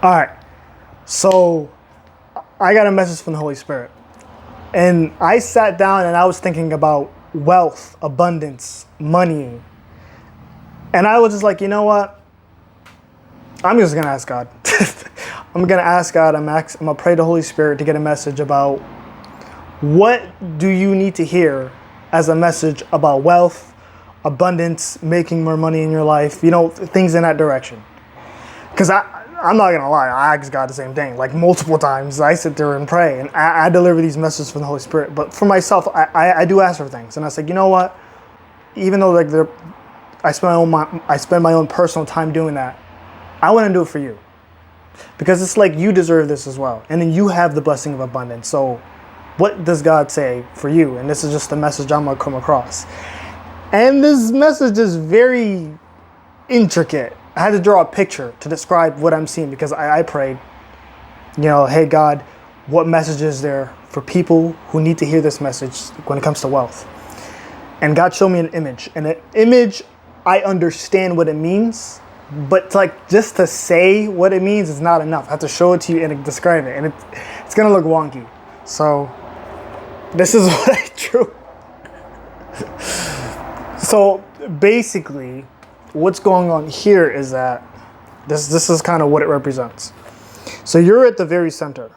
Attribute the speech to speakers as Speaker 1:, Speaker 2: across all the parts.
Speaker 1: All right. So I got a message from the Holy Spirit. And I sat down and I was thinking about wealth, abundance, money. And I was just like, you know what? I'm just going to ask God. I'm going to ask God. I'm going to pray the Holy Spirit to get a message about what do you need to hear as a message about wealth, abundance, making more money in your life, things in that direction. Because I'm not going to lie, I ask God the same thing, like multiple times. I sit there and pray, and I deliver these messages from the Holy Spirit. But for myself, I do ask for things. And I said, you know what? Even though I spend my own personal time doing that, I want to do it for you. Because it's like you deserve this as well. And then you have the blessing of abundance. So what does God say for you? And this is just the message I'm going to come across. And this message is very intricate. I had to draw a picture to describe what I'm seeing because I prayed, hey God, what message is there for people who need to hear this message when it comes to wealth? And God showed me an image. And an image, I understand what it means, but just to say what it means is not enough. I have to show it to you and describe it. And it's going to look wonky. So this is what I drew. So basically, what's going on here is that this is kind of what it represents. So you're at the very center.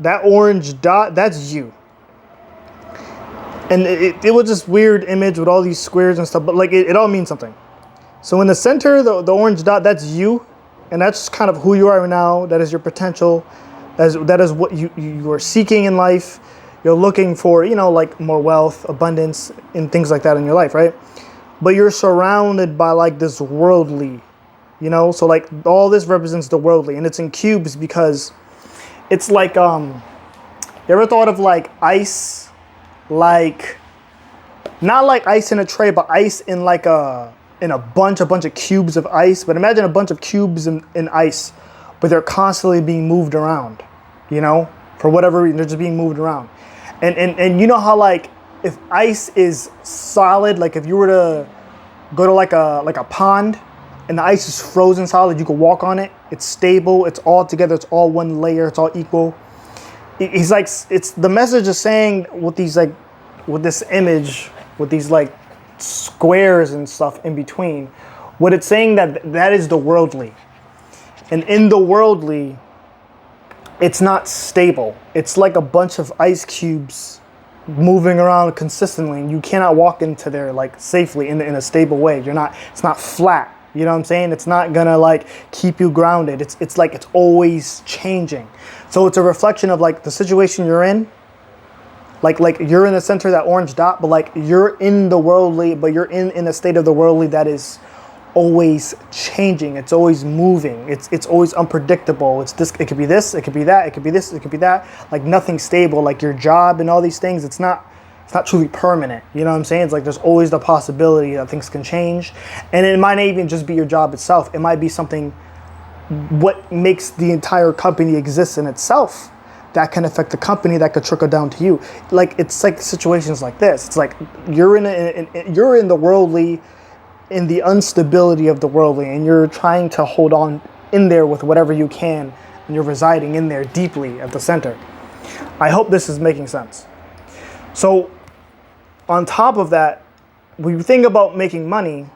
Speaker 1: That orange dot, that's you. And it was this weird image with all these squares and stuff, but it all means something. So in the center, the orange dot, that's you. And that's kind of who you are now. That is your potential. That is what you are seeking in life. You're looking for, more wealth, abundance, and things like that in your life, right? But you're surrounded by this worldly, so all this represents the worldly, and it's in cubes because it's like, you ever thought of ice, not like ice in a tray, but ice in in a bunch of cubes of ice. But imagine a bunch of cubes in ice, but they're constantly being moved around, for whatever reason, they're just being moved around. And you know how if ice is solid, if you were to go to a pond and the ice is frozen solid, you can walk on it. It's stable. It's all together. It's all one layer. It's all equal. He's it's the message is saying with with this image, with these squares and stuff in between, what it's saying that is the worldly. And in the worldly, it's not stable. It's like a bunch of ice cubes moving around consistently, and you cannot walk into there safely in a stable way. It's not flat. You know what I'm saying? It's not gonna keep you grounded. It's always changing. So it's a reflection of the situation you're in. You're in the center of that orange dot, but you're in the worldly, but you're in a state of the worldly that is always changing. It's always moving. It's always unpredictable. It's this, it could be this, it could be that, it could be this, it could be that. Nothing stable, your job and all these things, it's not truly permanent. You know what I'm saying? It's there's always the possibility that things can change. And it might not even just be your job itself. It might be something, what makes the entire company exist in itself that can affect the company, that could trickle down to you. It's situations like this. It's you're in the worldly, in the instability of the worldly, and you're trying to hold on in there with whatever you can, and you're residing in there deeply at the center. I hope this is making sense. So on top of that, we think about making money,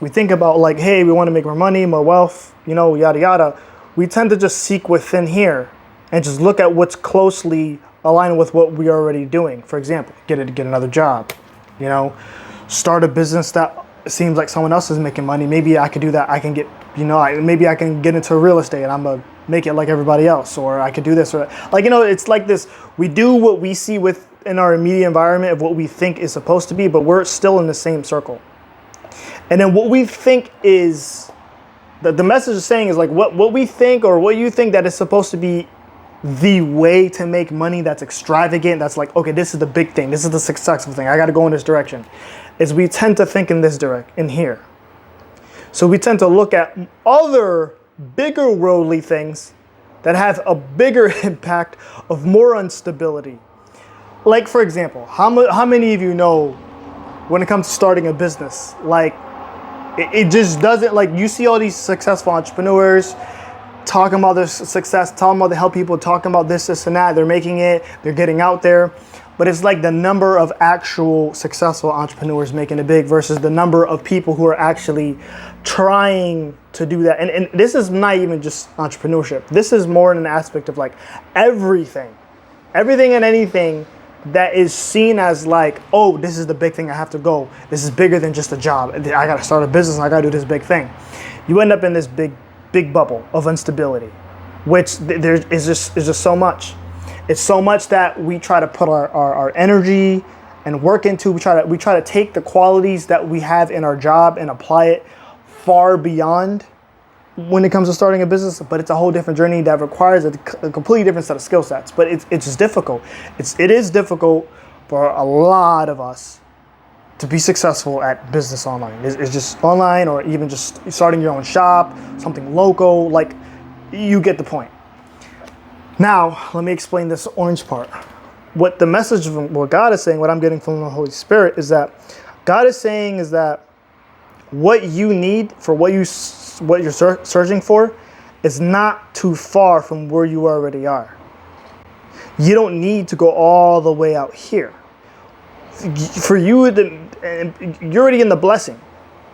Speaker 1: we think about hey, we want to make more money, more wealth, yada yada. We tend to just seek within here and just look at what's closely aligned with what we are already doing. For example, get another job, start a business that seems like someone else is making money. Maybe I could do that. I can get, maybe I can get into real estate and I'm gonna make it like everybody else, or I could do this, or it's like this. We do what we see within our immediate environment of what we think is supposed to be, but we're still in the same circle. And then what we think is, the message is saying is what we think or what you think that is supposed to be the way to make money that's extravagant, that's okay, this is the big thing, this is the successful thing, I got to go in this direction, is we tend to think in this in here. So we tend to look at other bigger worldly things that have a bigger impact of more instability. For example, how many of you know when it comes to starting a business, it just doesn't, you see all these successful entrepreneurs, talking about their success, talking about they help people, talking about this and that. They're making it, they're getting out there. But it's like the number of actual successful entrepreneurs making it big versus the number of people who are actually trying to do that. And this is not even just entrepreneurship. This is more in an aspect of like everything and anything that is seen as like, oh, this is the big thing I have to go. This is bigger than just a job. I got to start a business and I got to do this big thing. You end up in this big bubble of instability, which there is just so much. It's so much that we try to put our energy and work into. We try to take the qualities that we have in our job and apply it far beyond when it comes to starting a business. But it's a whole different journey that requires a completely different set of skill sets. But it's just difficult. It is difficult for a lot of us to be successful at business online. It's just online, or even just starting your own shop, something local. Like, you get the point. Now, let me explain this orange part. What the message of what God is saying, what I'm getting from the Holy Spirit, is that God is saying is that what you need for what you're searching for is not too far from where you already are. You don't need to go all the way out here. For you, you're already in the blessing,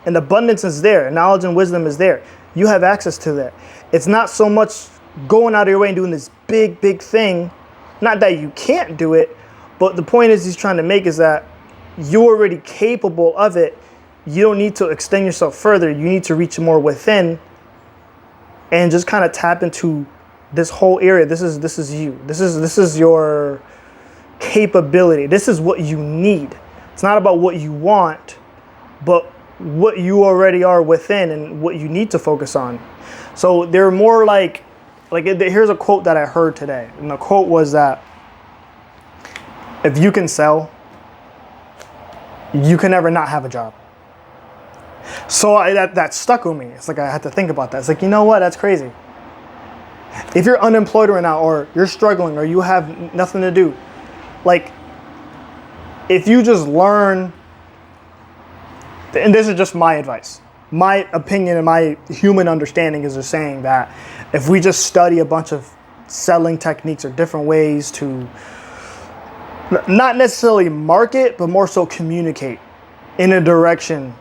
Speaker 1: and abundance is there, and knowledge and wisdom is there. You have access to that. It's not so much going out of your way and doing this big thing. Not that you can't do it, but the point is he's trying to make is that you're already capable of it. You don't need to extend yourself further. You need to reach more within and just kind of tap into this whole area. This is you. This is your capability. This is what you need. It's not about what you want, but what you already are within and what you need to focus on. So they're more like here's a quote that I heard today. And the quote was that if you can sell, you can never not have a job. So that stuck with me. It's like I had to think about that. It's like, you know what? That's crazy. If you're unemployed right now, or you're struggling, or you have nothing to do, like, if you just learn, and this is just my advice, my opinion and my human understanding is just saying that if we just study a bunch of selling techniques or different ways to not necessarily market, but more so communicate in a direction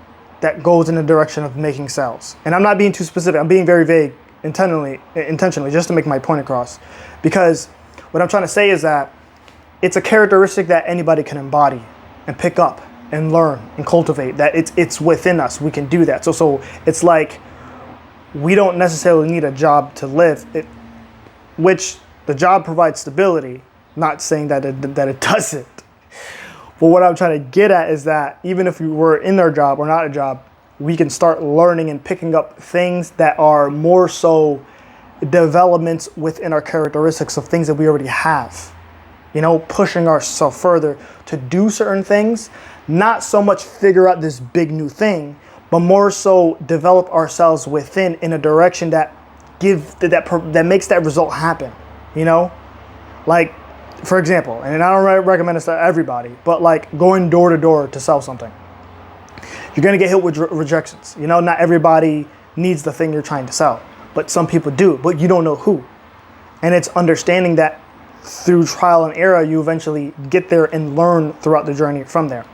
Speaker 1: that goes in the direction of making sales. And I'm not being too specific. I'm being very vague intentionally, just to make my point across. Because what I'm trying to say is that it's a characteristic that anybody can embody and pick up and learn and cultivate, that it's within us. We can do that. So it's like we don't necessarily need a job to live, which the job provides stability, not saying that it doesn't. But what I'm trying to get at is that even if we were in our job or not a job, we can start learning and picking up things that are more so developments within our characteristics of things that we already have. You know, pushing ourselves further to do certain things, not so much figure out this big new thing, but more so develop ourselves within in a direction that makes that result happen. You know, like, for example, and I don't recommend this to everybody, but like going door to door to sell something, you're gonna get hit with rejections. You know, not everybody needs the thing you're trying to sell, but some people do, but you don't know who. And it's understanding that through trial and error, you eventually get there and learn throughout the journey from there.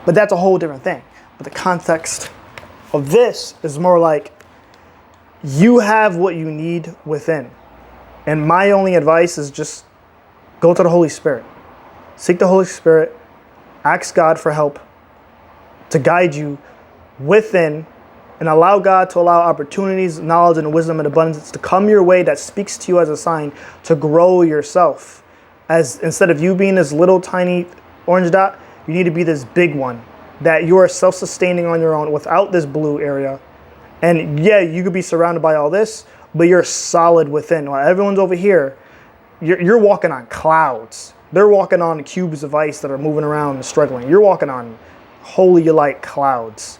Speaker 1: But that's a whole different thing. But the context of this is more like you have what you need within. And my only advice is just go to the Holy Spirit. Seek the Holy Spirit. Ask God for help to guide you within, and allow God to allow opportunities, knowledge, and wisdom and abundance to come your way that speaks to you as a sign to grow yourself. As instead of you being this little tiny orange dot, you need to be this big one, that you are self-sustaining on your own without this blue area. And yeah, you could be surrounded by all this, but you're solid within. While everyone's over here, you're walking on clouds. They're walking on cubes of ice that are moving around and struggling. You're walking on holy light clouds.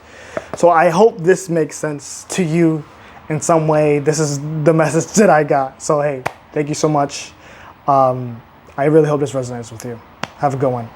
Speaker 1: So I hope this makes sense to you in some way. This is the message that I got. So hey, thank you so much. I really hope this resonates with you. Have a good one.